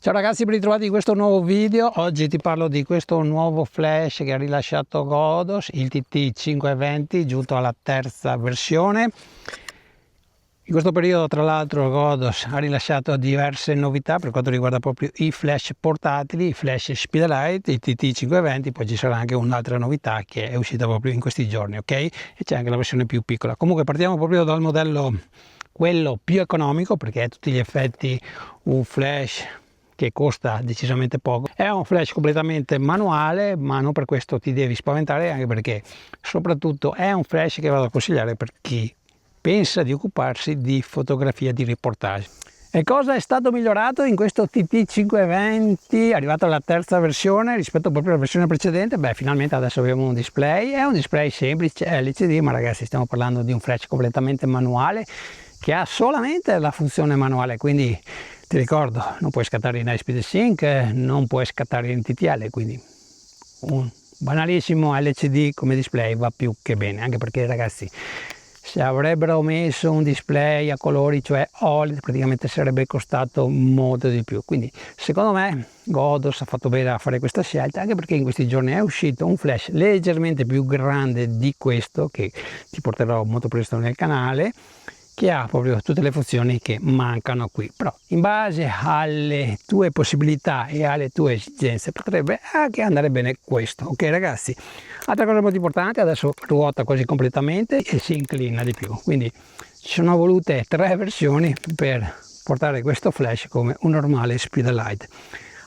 Ciao ragazzi, ben ritrovati in questo nuovo video. Oggi ti parlo di questo nuovo flash che ha rilasciato Godos, il TT520, giunto alla terza versione. In questo periodo tra l'altro Godos ha rilasciato diverse novità per quanto riguarda proprio i flash portatili, i flash Speedlight, il TT520, poi ci sarà anche un'altra novità che è uscita proprio in questi giorni, ok? E c'è anche la versione più piccola. Comunque partiamo proprio dal modello quello più economico, perché è a tutti gli effetti un flash che costa decisamente poco. È un flash completamente manuale, ma non per questo ti devi spaventare, anche perché soprattutto è un flash che vado a consigliare per chi pensa di occuparsi di fotografia di reportage. E cosa è stato migliorato in questo TT520 arrivato alla terza versione rispetto proprio alla versione precedente? Beh, finalmente adesso abbiamo un display, è un display semplice, è LCD, ma ragazzi stiamo parlando di un flash completamente manuale che ha solamente la funzione manuale, quindi ti ricordo, non puoi scattare in high speed sync, non puoi scattare in TTL, quindi un banalissimo LCD come display va più che bene, anche perché ragazzi, se avrebbero messo un display a colori, cioè OLED, praticamente sarebbe costato molto di più. Quindi secondo me Godos ha fatto bene a fare questa scelta, anche perché in questi giorni è uscito un flash leggermente più grande di questo, che ti porterò molto presto nel canale, che ha proprio tutte le funzioni che mancano qui. Però in base alle tue possibilità e alle tue esigenze potrebbe anche andare bene questo, ok ragazzi? Altra cosa molto importante, adesso ruota quasi completamente e si inclina di più, quindi ci sono volute 3 versioni per portare questo flash come un normale Speedlight.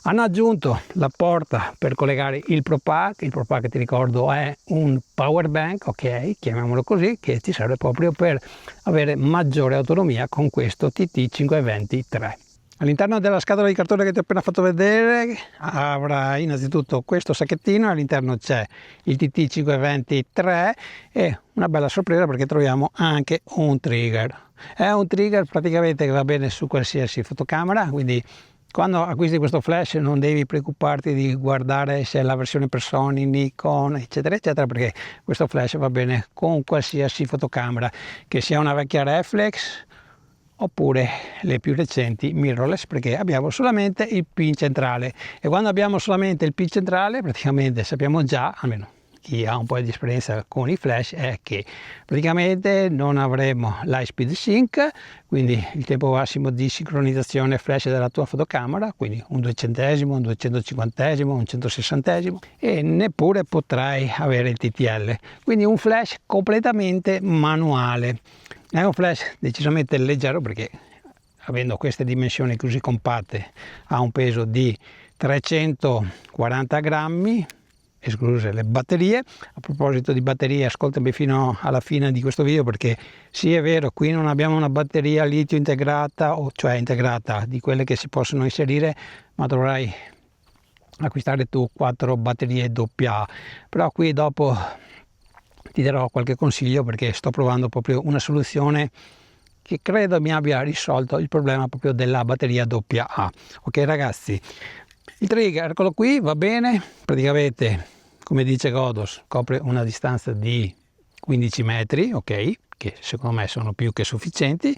Hanno aggiunto la porta per collegare il ProPack. Il ProPack, ti ricordo, è un power bank, ok, chiamiamolo così, che ti serve proprio per avere maggiore autonomia con questo TT520-3. All'interno della scatola di cartone che ti ho appena fatto vedere avrai innanzitutto questo sacchettino, all'interno c'è il TT520-3 e una bella sorpresa perché troviamo anche un trigger. È un trigger praticamente che va bene su qualsiasi fotocamera, quindi quando acquisti questo flash non devi preoccuparti di guardare se è la versione per Sony, Nikon, eccetera, eccetera, perché questo flash va bene con qualsiasi fotocamera, che sia una vecchia reflex oppure le più recenti mirrorless, perché abbiamo solamente il pin centrale. E quando abbiamo solamente il pin centrale, praticamente sappiamo già, almeno chi ha un po' di esperienza con i flash, è che praticamente non avremo l'high speed sync, quindi il tempo massimo di sincronizzazione flash della tua fotocamera, quindi un 200°, un 250°, un 160°, e neppure potrai avere il TTL, quindi un flash completamente manuale. È un flash decisamente leggero perché, avendo queste dimensioni così compatte, ha un peso di 340 grammi, escluse le batterie. A proposito di batterie, ascoltami fino alla fine di questo video, perché sì, è vero, qui non abbiamo una batteria litio integrata, o cioè integrata, di quelle che si possono inserire, ma dovrai acquistare tu 4 batterie AA. Però qui dopo ti darò qualche consiglio, perché sto provando proprio una soluzione che credo mi abbia risolto il problema proprio della batteria AA. Ok ragazzi, il trigger, eccolo qui, va bene, praticamente come dice Godos copre una distanza di 15 metri, ok, che secondo me sono più che sufficienti.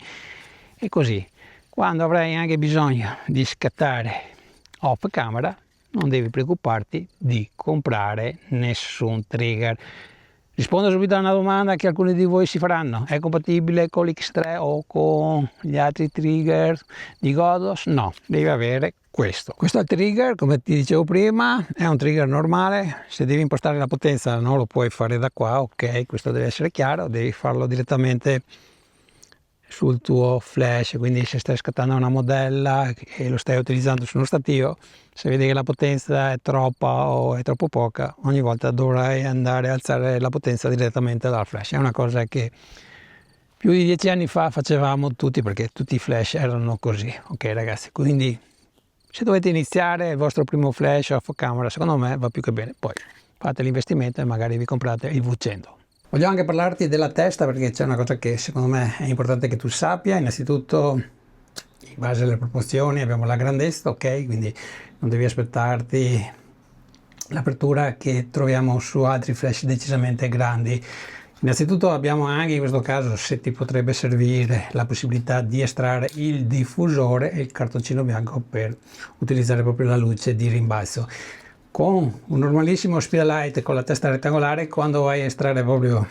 E così quando avrai anche bisogno di scattare off camera non devi preoccuparti di comprare nessun trigger. Rispondo subito a una domanda che alcuni di voi si faranno: è compatibile con l'X3 o con gli altri trigger di Godos? No, devi avere questo. Questo è il trigger, come ti dicevo prima, è un trigger normale. Se devi impostare la potenza non lo puoi fare da qua, ok, questo deve essere chiaro, devi farlo direttamente sul tuo flash, quindi se stai scattando una modella e lo stai utilizzando su uno stativo, se vedi che la potenza è troppa o è troppo poca, ogni volta dovrai andare a alzare la potenza direttamente dal flash. È una cosa che più di 10 anni fa facevamo tutti, perché tutti i flash erano così, ok ragazzi? Quindi se dovete iniziare il vostro primo flash off camera, secondo me va più che bene, poi fate l'investimento e magari vi comprate il V100. Voglio anche parlarti della testa, perché c'è una cosa che secondo me è importante che tu sappia. Innanzitutto, in base alle proporzioni, abbiamo la grandezza, ok? Quindi non devi aspettarti l'apertura che troviamo su altri flash decisamente grandi. Innanzitutto abbiamo anche in questo caso, se ti potrebbe servire, la possibilità di estrarre il diffusore e il cartoncino bianco per utilizzare proprio la luce di rimbalzo. Con un normalissimo Speedlight con la testa rettangolare, quando vai a estrarre proprio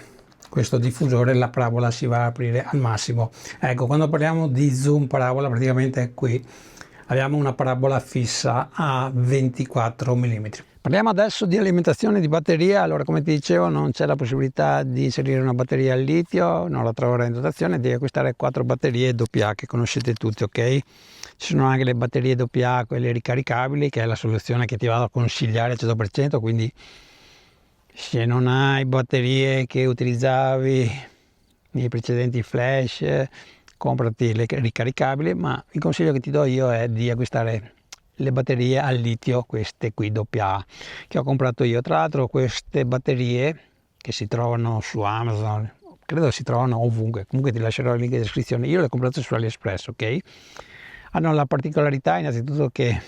questo diffusore, la parabola si va a aprire al massimo. Ecco, quando parliamo di zoom parabola, praticamente qui abbiamo una parabola fissa a 24 mm. Parliamo adesso di alimentazione di batteria. Allora, come ti dicevo, non c'è la possibilità di inserire una batteria al litio, non la troverai in dotazione, devi acquistare 4 batterie AA che conoscete tutti, ok? Ci sono anche le batterie AA, quelle ricaricabili, che è la soluzione che ti vado a consigliare al 100%, quindi se non hai batterie che utilizzavi nei precedenti flash, comprati le ricaricabili, ma il consiglio che ti do io è di acquistare le batterie al litio, queste qui AA, che ho comprato io. Tra l'altro queste batterie, che si trovano su Amazon, credo si trovano ovunque, comunque ti lascerò il link in descrizione, io le ho comprate su AliExpress, ok? Hanno la particolarità innanzitutto che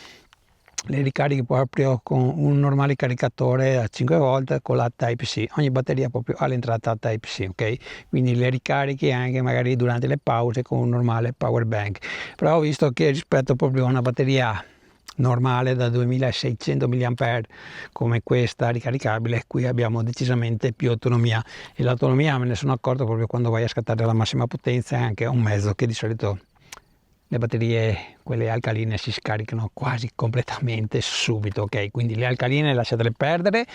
le ricarichi proprio con un normale caricatore a 5 volt con la Type-C. Ogni batteria proprio ha l'entrata Type-C, ok? Quindi le ricarichi anche magari durante le pause con un normale power bank. Però ho visto che rispetto proprio a una batteria normale da 2600 mAh come questa ricaricabile, qui abbiamo decisamente più autonomia, e l'autonomia me ne sono accorto proprio quando vai a scattare la massima potenza. È anche un mezzo che di solito le batterie, quelle alcaline, si scaricano quasi completamente subito, ok? Quindi le alcaline lasciatele perdere,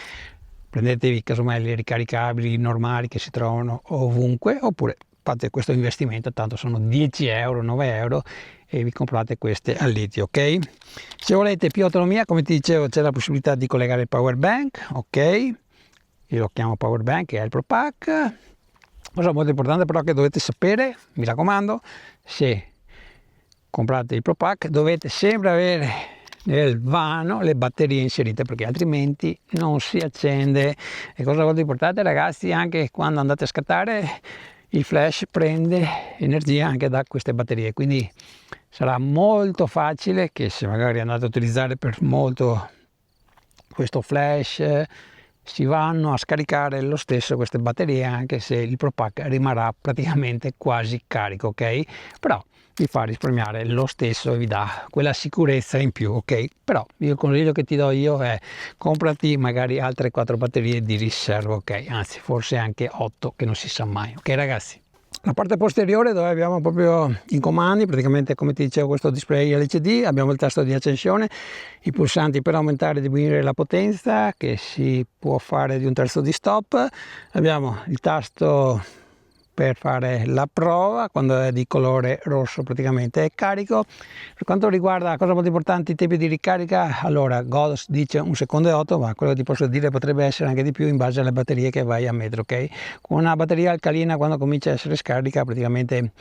prendetevi casomai le ricaricabili normali che si trovano ovunque, oppure fate questo investimento, tanto sono 10 euro, 9 euro, e vi comprate queste al litio, ok? Se volete più autonomia, come ti dicevo, c'è la possibilità di collegare il power bank, ok? Io lo chiamo power bank, che è il Pro Pack. Cosa molto importante però che dovete sapere, mi raccomando, se comprate il Pro Pack dovete sempre avere nel vano le batterie inserite, perché altrimenti non si accende. E cosa molto importante, ragazzi, anche quando andate a scattare, il flash prende energia anche da queste batterie, quindi sarà molto facile che se magari andate a utilizzare per molto questo flash, si vanno a scaricare lo stesso queste batterie, anche se il Pro Pack rimarrà praticamente quasi carico, ok? Però vi fa risparmiare lo stesso e vi dà quella sicurezza in più, ok? Però il consiglio che ti do io è comprati magari altre 4 batterie di riserva, ok? Anzi, forse anche 8, che non si sa mai, ok ragazzi? La parte posteriore, dove abbiamo proprio i comandi, praticamente come ti dicevo questo display LCD, abbiamo il tasto di accensione, i pulsanti per aumentare e diminuire la potenza, che si può fare di un terzo di stop, abbiamo il tasto per fare la prova, quando è di colore rosso praticamente è carico. Per quanto riguarda, cosa molto importante, i tempi di ricarica, allora Godos dice 1 secondo e 8, ma quello che ti posso dire potrebbe essere anche di più in base alle batterie che vai a mettere, ok? Con una batteria alcalina, quando comincia a essere scarica, praticamente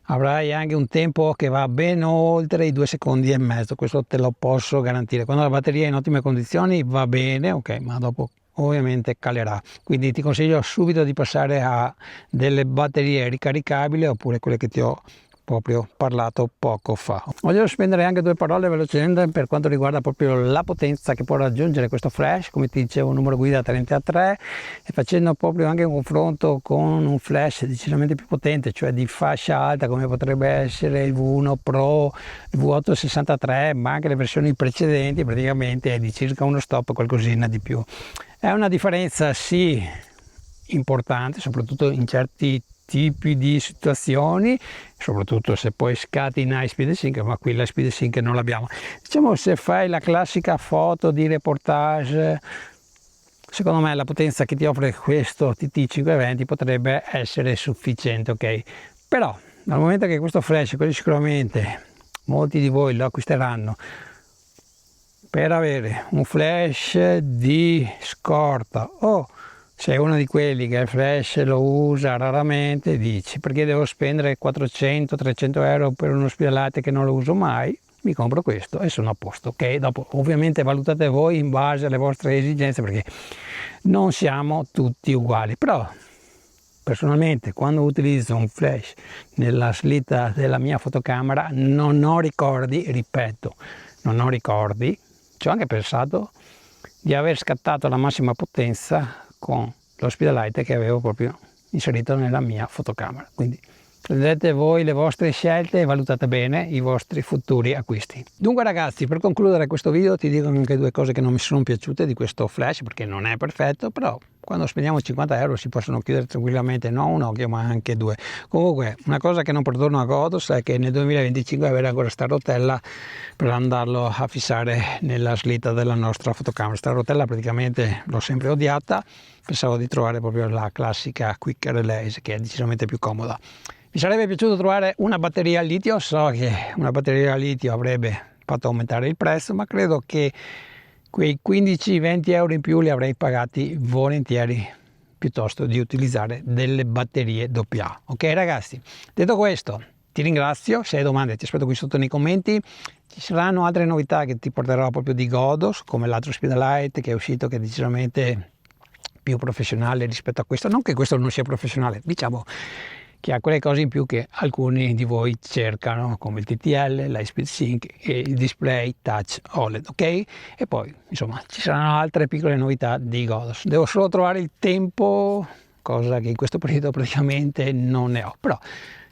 avrai anche un tempo che va ben oltre i 2 secondi e mezzo, questo te lo posso garantire. Quando la batteria è in ottime condizioni va bene, ok, ma dopo ovviamente calerà, quindi ti consiglio subito di passare a delle batterie ricaricabili, oppure quelle che ti ho proprio parlato poco fa. Voglio spendere anche 2 parole velocemente per quanto riguarda proprio la potenza che può raggiungere questo flash. Come ti dicevo, numero guida 33, e facendo proprio anche un confronto con un flash decisamente più potente, cioè di fascia alta, come potrebbe essere il V1 Pro, il V863, ma anche le versioni precedenti, praticamente è di circa uno stop, qualcosina di più. È una differenza sì importante, soprattutto in certi tipi di situazioni, soprattutto se poi scatina Speed Sync, ma qui la Speed Sync non l'abbiamo. Diciamo, se fai la classica foto di reportage, secondo me la potenza che ti offre questo TT520 potrebbe essere sufficiente, ok? Però dal momento che questo flash, quelli sicuramente molti di voi lo acquisteranno per avere un flash di scorta, o sei uno di quelli che il flash lo usa raramente, dici perché devo spendere 400-300 euro per uno Speedlight che non lo uso mai, mi compro questo e sono a posto, ok? Dopo ovviamente valutate voi in base alle vostre esigenze, perché non siamo tutti uguali. Però personalmente, quando utilizzo un flash nella slitta della mia fotocamera, non ho ricordi, ripeto, non ho ricordi. Ci ho anche pensato di aver scattato la massima potenza con lo Speedlight che avevo proprio inserito nella mia fotocamera. Quindi prendete voi le vostre scelte e valutate bene i vostri futuri acquisti. Dunque ragazzi, per concludere questo video ti dico anche due cose che non mi sono piaciute di questo flash, perché non è perfetto, però quando spendiamo 50 euro si possono chiudere tranquillamente non un occhio ma anche due. Comunque una cosa che non perdono a Godos è che nel 2025 avere ancora sta rotella per andarlo a fissare nella slitta della nostra fotocamera. Sta rotella praticamente l'ho sempre odiata, pensavo di trovare proprio la classica quick release che è decisamente più comoda. Mi sarebbe piaciuto trovare una batteria al litio, so che una batteria al litio avrebbe fatto aumentare il prezzo, ma credo che quei 15-20 euro in più li avrei pagati volentieri piuttosto di utilizzare delle batterie AA. Ok ragazzi, detto questo ti ringrazio, se hai domande ti aspetto qui sotto nei commenti. Ci saranno altre novità che ti porterò proprio di Godos, come l'altro Speedlight che è uscito, che è decisamente più professionale rispetto a questo. Non che questo non sia professionale, diciamo che ha quelle cose in più che alcuni di voi cercano, come il TTL, l'High-Speed Sync e il display touch OLED, ok? E poi insomma ci saranno altre piccole novità di Godos. Devo solo trovare il tempo, cosa che in questo periodo praticamente non ne ho, però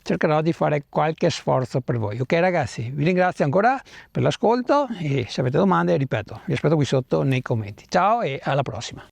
cercherò di fare qualche sforzo per voi. Ok ragazzi, vi ringrazio ancora per l'ascolto e se avete domande, ripeto, vi aspetto qui sotto nei commenti. Ciao e alla prossima!